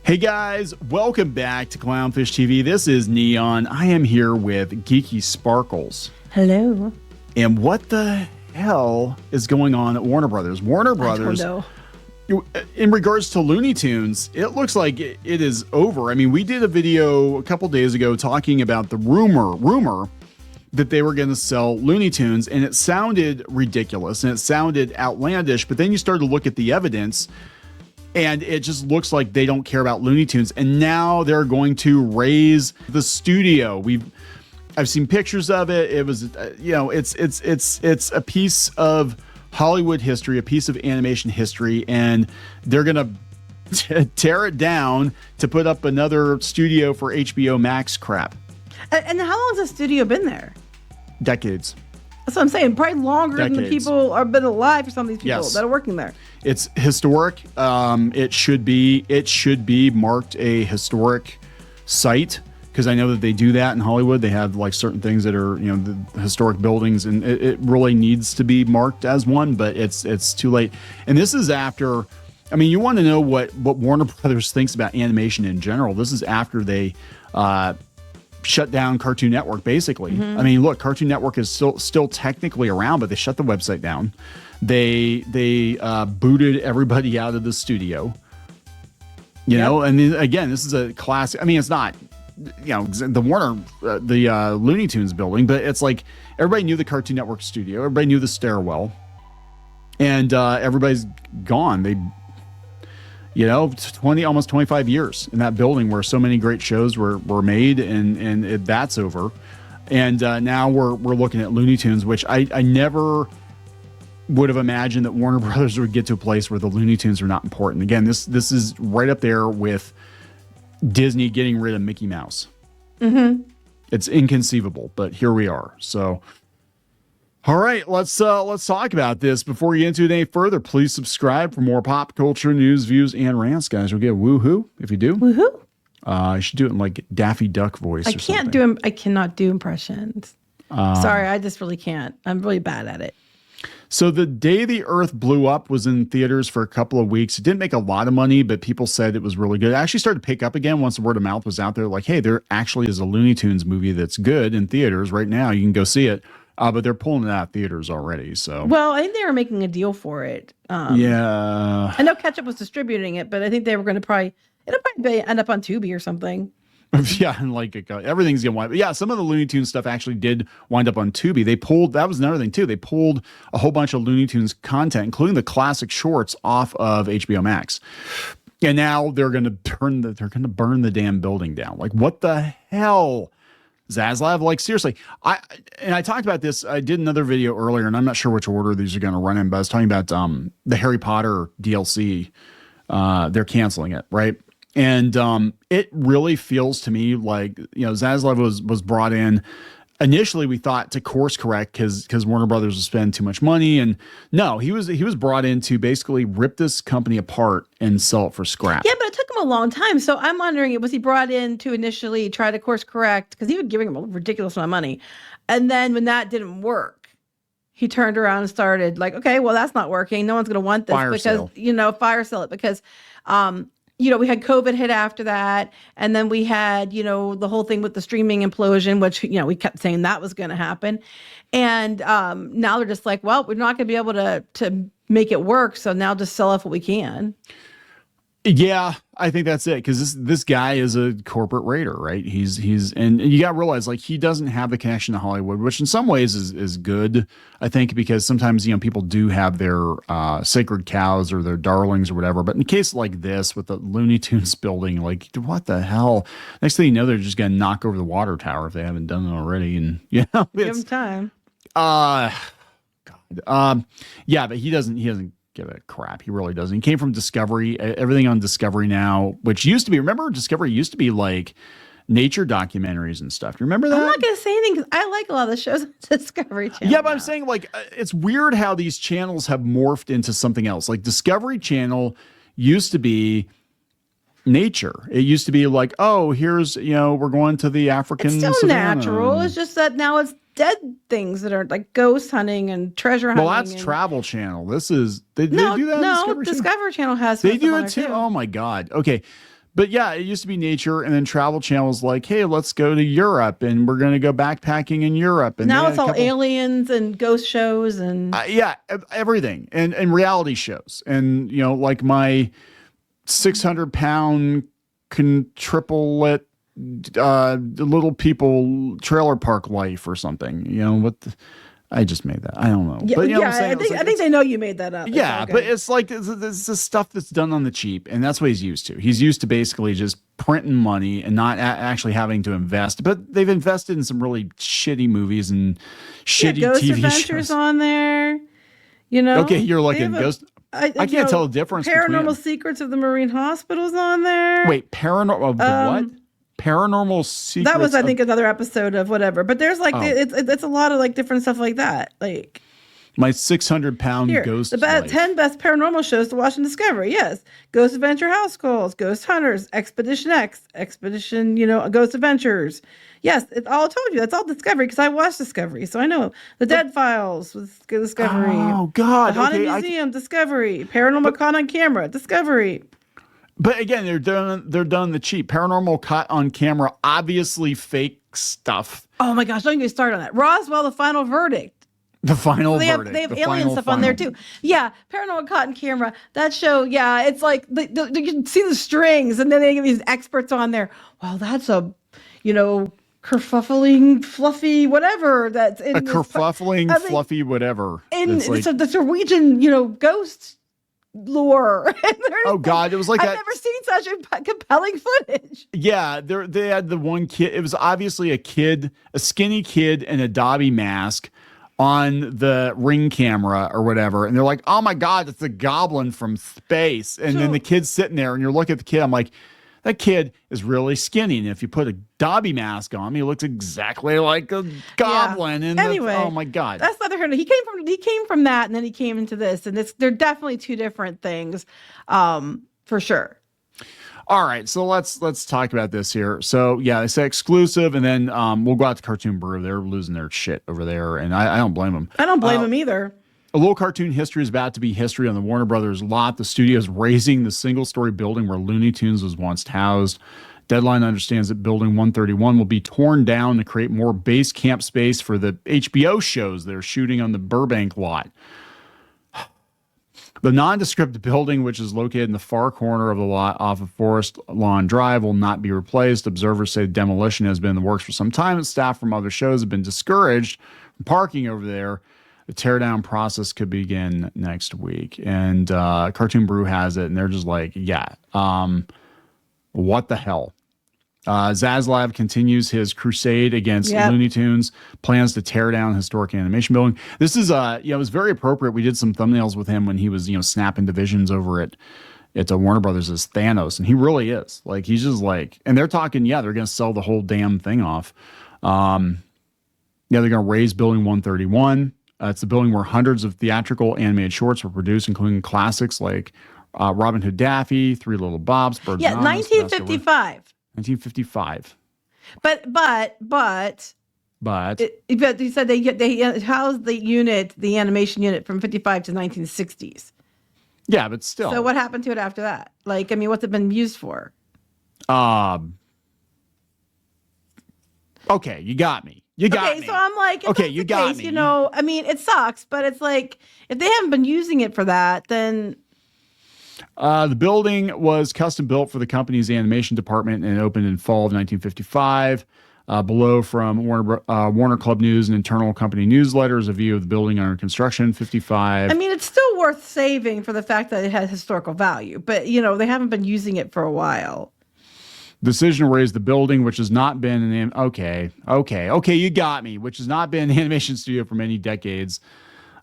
Hey guys, welcome back to Clownfish TV. This is Kneon. I am here with Geeky Sparkles. Hello. And what the hell is going on at Warner Brothers? Warner Brothers, I don't know. In regards to Looney Tunes, it looks like it is over. I mean, we did a video a couple days ago talking about the rumor that they were going to sell Looney Tunes, and it sounded ridiculous and it sounded outlandish, but then you started to look at the evidence and it just looks like they don't care about Looney Tunes. And now they're going to raise the studio. I've seen pictures of it. It was, it's a piece of Hollywood history, a piece of animation history, and they're going to tear it down to put up another studio for HBO Max crap. And how long has the studio been there? Decades. That's what I'm saying. Probably longer than the people have been alive for some of these people that are working there. It's historic. It should be marked a historic site, because I know that they do that in Hollywood. They have like certain things that are, the historic buildings, and it really needs to be marked as one, but it's too late. And this is after, I mean, you want to know what Warner Brothers thinks about animation in general. This is after they shut down Cartoon Network, basically. I mean, look, Cartoon Network is still technically around, but they shut the website down. They booted everybody out of the studio. You know, and then, again, this is a classic. I mean, it's not, the Warner, the Looney Tunes building, but it's like everybody knew the Cartoon Network studio. Everybody knew the stairwell, and everybody's gone. They, almost 25 years in that building where so many great shows were made, and that's over. And now we're looking at Looney Tunes, which I never would have imagined that Warner Brothers would get to a place where the Looney Tunes are not important. Again, this is right up there with Disney getting rid of Mickey Mouse. It's inconceivable, but here we are. So, all right, let's talk about this. Before we get into it any further, please subscribe for more pop culture news, views, and rants, guys. We'll get a woohoo if you do. Woohoo! I should do it in like Daffy Duck voice. I cannot do impressions. Sorry, I just really can't. I'm really bad at it. So The Day the Earth Blew Up was in theaters for a couple of weeks. It didn't make a lot of money, but people said it was really good. It actually started to pick up again once the word of mouth was out there. Like, hey, there actually is a Looney Tunes movie that's good in theaters right now. You can go see it. But they're pulling it out of theaters already. So, well, I think they were making a deal for it. Yeah. I know Ketchup was distributing it, but I think they were going to it'll probably end up on Tubi or something. Yeah, and like everything's gonna wind up. Yeah, some of the Looney Tunes stuff actually did wind up on Tubi. That was another thing too. They pulled a whole bunch of Looney Tunes content, including the classic shorts, off of HBO Max. And now they're gonna burn the damn building down. Like, what the hell? Zaslav, like, seriously. I talked about this. I did another video earlier, and I'm not sure which order these are going to run in, but I was talking about the Harry Potter DLC. They're canceling it, right? And it really feels to me like, Zaslav was brought in. Initially, we thought to course correct because Warner Brothers was spending too much money, and no, he was brought in to basically rip this company apart and sell it for scrap. Yeah, but it took him a long time. So I'm wondering, was he brought in to initially try to course correct, because he was giving him a ridiculous amount of money, and then when that didn't work, he turned around and started like, okay, well, that's not working. No one's going to want this fire sale it because. We had COVID hit after that. And then we had, the whole thing with the streaming implosion, which, we kept saying that was going to happen. And now they're just like, well, we're not going to be able to make it work. So now just sell off what we can. Yeah, I think that's it. Because this guy is a corporate raider, right? He's and you got to realize, like, he doesn't have the connection to Hollywood, which in some ways is good, I think, because sometimes people do have their sacred cows or their darlings or whatever. But in a case like this with the Looney Tunes building, like, what the hell? Next thing you know, they're just gonna knock over the water tower if they haven't done it already. And give them time. God. Yeah, but he doesn't give a crap. He really doesn't. He came from Discovery. Everything on Discovery now, which used to be, remember, Discovery used to be like nature documentaries and stuff. Do you remember that? I'm not going to say anything because I like a lot of the shows on Discovery Channel. Yeah, but I'm saying, like, it's weird how these channels have morphed into something else. Like, Discovery Channel used to be nature. It used to be like, oh, here's, we're going to the African savannah. It's still natural. It's just that now it's dead things that are like ghost hunting and treasure hunting. Well, that's Travel Channel. This is they do that. No, Discovery Channel has. They do it too. Oh my God. Okay, But yeah, it used to be nature, and then Travel Channel was like, hey, let's go to Europe, and we're going to go backpacking in Europe. And now it's all aliens and ghost shows and everything, and reality shows, and like my 600-pound triplet little people trailer park life or something. I just made that. I don't know. Yeah, but, I think they know you made that up. Yeah, but it's like this is stuff that's done on the cheap, and that's what he's used to. He's used to basically just printing money and not actually having to invest. But they've invested in some really shitty movies and shitty Ghost TV Adventures shows on there. Okay, you're like in Ghost. I can't tell the difference. Paranormal Secrets of the Marine Hospital's on there. Wait, paranormal of the what? Paranormal Secrets. That was, I think, another episode of whatever. But there's it's a lot of like different stuff like that. Like my 600-pound ghost. The 10 best paranormal shows to watch on Discovery. Yes, Ghost Adventure House Calls, Ghost Hunters, Expedition X, Expedition, Ghost Adventures. Yes, it's all I told you. That's all Discovery because I watched Discovery, so I know the Dead Files was Discovery. Oh God, the Haunted Museum, Discovery. Paranormal Caught on Camera, Discovery. But again, they're done the cheap. Paranormal Caught on Camera, obviously fake stuff. Oh my gosh, don't even start on that. Roswell, The Final Verdict. The Final Verdict. They have alien stuff on there too. Yeah, Paranormal Caught on Camera. That show, yeah, it's like you can see the strings, and then they give these experts on there. Well, that's a, kerfuffling, fluffy, whatever. That's in a kerfuffling, fluffy, whatever. And so the Norwegian, ghost lore. Oh God, it was like I've never seen such a compelling footage. Yeah, they had the one kid. It was obviously a skinny kid in a Dobby mask on the Ring camera or whatever, and they're like, "Oh my God, it's a goblin from space!" And then the kid's sitting there, and you're looking at the kid. I'm like, that kid is really skinny, and if you put a Dobby mask on him, he looks exactly like a goblin. Yeah. And anyway, oh my God, that's neither here nor he came from that, and then he came into this, and they're definitely two different things, for sure. All right, so let's talk about this here. So yeah, they say exclusive, and then we'll go out to Cartoon Brew. They're losing their shit over there, and I don't blame them. I don't blame them either. A little cartoon history is about to be history on the Warner Brothers lot. The studio is raising the single-story building where Looney Tunes was once housed. Deadline understands that Building 131 will be torn down to create more base camp space for the HBO shows they're shooting on the Burbank lot. The nondescript building, which is located in the far corner of the lot off of Forest Lawn Drive, will not be replaced. Observers say Demolition has been in the works for some time, and staff from other shows have been discouraged from parking over there. The teardown process could begin next week. And Cartoon Brew has it, and they're just like, what the hell? Zaslav continues his crusade against Looney Tunes, plans to tear down historic animation building. This is, it was very appropriate. We did some thumbnails with him when he was, snapping divisions over at Warner Brothers as Thanos, and he really is. Like, he's just like, and they're talking, they're going to sell the whole damn thing off. They're going to raise Building 131. It's the building where hundreds of theatrical animated shorts were produced, including classics like Robin Hood Daffy, Three Little Bops, Birds and 1955. 1955. But you said they housed the animation unit from 55 to 1960s. Yeah, but still. So what happened to it after that? Like, I mean, what's it been used for? Okay, you got me. You got me. So I'm like, okay, you got me. I mean, it sucks, but it's like, if they haven't been using it for that, then. The building was custom built for the company's animation department and opened in fall of 1955. Below from Warner Club News and internal company newsletters, a view of the building under construction, 55. I mean, it's still worth saving for the fact that it has historical value, but, they haven't been using it for a while. Decision to raise the building, which has not been okay, you got me, which has not been an animation studio for many decades,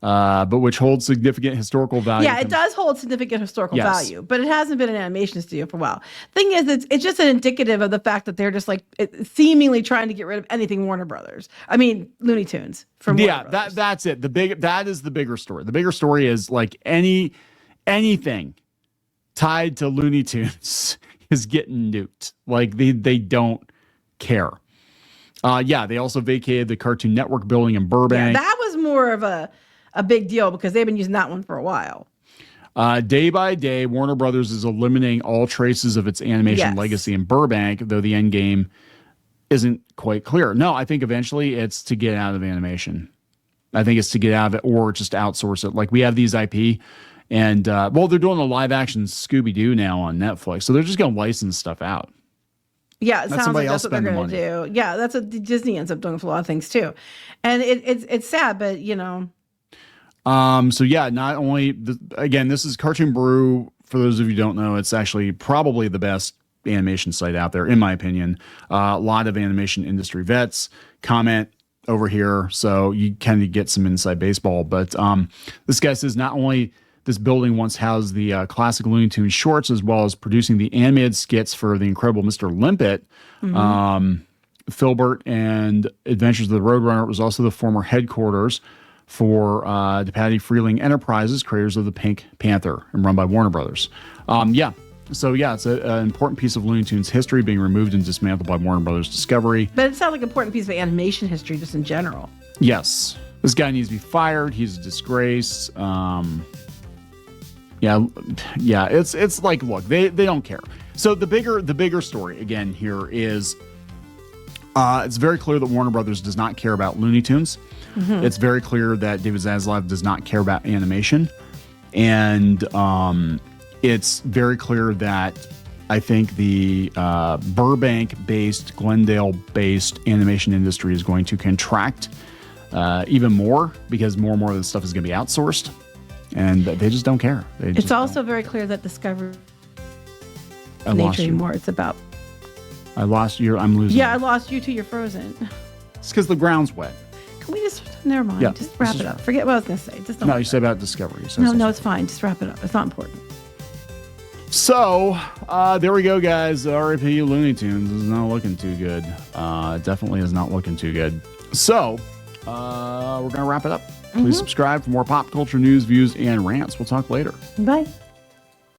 but which holds significant historical value. Yeah, it does hold significant historical value, but it hasn't been an animation studio for a while. Thing is, it's just an indicative of the fact that they're just like seemingly trying to get rid of anything Warner Brothers. I mean, Looney Tunes from Warner Brothers. That's it. That is the bigger story. The bigger story is like anything tied to Looney Tunes is getting nuked. Like they don't care. They also vacated the Cartoon Network building in Burbank. Yeah, that was more of a big deal because they've been using that one for a while. Day by day, Warner Brothers is eliminating all traces of its animation legacy in Burbank, though the end game isn't quite clear. No, I think eventually it's to get out of animation. I think it's to get out of it or just outsource it. Like we have these IP and, well, they're doing a live action Scooby-Doo now on Netflix. So they're just going to license stuff out. Yeah, it sounds like that's what they're going to do. Yeah, that's what Disney ends up doing for a lot of things too. And it's sad, but you know. So yeah, not only, again, this is Cartoon Brew. For those of you who don't know, it's actually probably the best animation site out there, in my opinion. A lot of animation industry vets comment over here, so you kind of get some inside baseball. But this guy says not only this building once housed the classic Looney Tunes shorts, as well as producing the animated skits for the incredible Mr. Limpet, Filbert and Adventures of the Roadrunner. It was also the former headquarters for the Patty Freeling Enterprises, creators of the Pink Panther, and run by Warner Brothers. So yeah, it's an important piece of Looney Tunes history being removed and dismantled by Warner Brothers Discovery. But it sounds like an important piece of animation history just in general. Yes. This guy needs to be fired. He's a disgrace. Yeah, it's like, look, they don't care. So the bigger story again here is it's very clear that Warner Brothers does not care about Looney Tunes. It's very clear that David Zaslav does not care about animation. And it's very clear that I think the Burbank-based, Glendale-based animation industry is going to contract even more because more and more of this stuff is going to be outsourced. And they just don't care. It's also very clear that Discovery nature anymore. It's about. I lost you. I'm losing. Yeah, I lost you too. You're frozen. It's because the ground's wet. Can we just, never mind. Yeah, just wrap it up. Forget what I was going to say. Just don't. No, you said about Discovery. No, it's fine. Just wrap it up. It's not important. So, there we go, guys. R.I.P. Looney Tunes is not looking too good. Definitely is not looking too good. So, we're going to wrap it up. Please subscribe for more pop culture news, views, and rants. We'll talk later. Bye.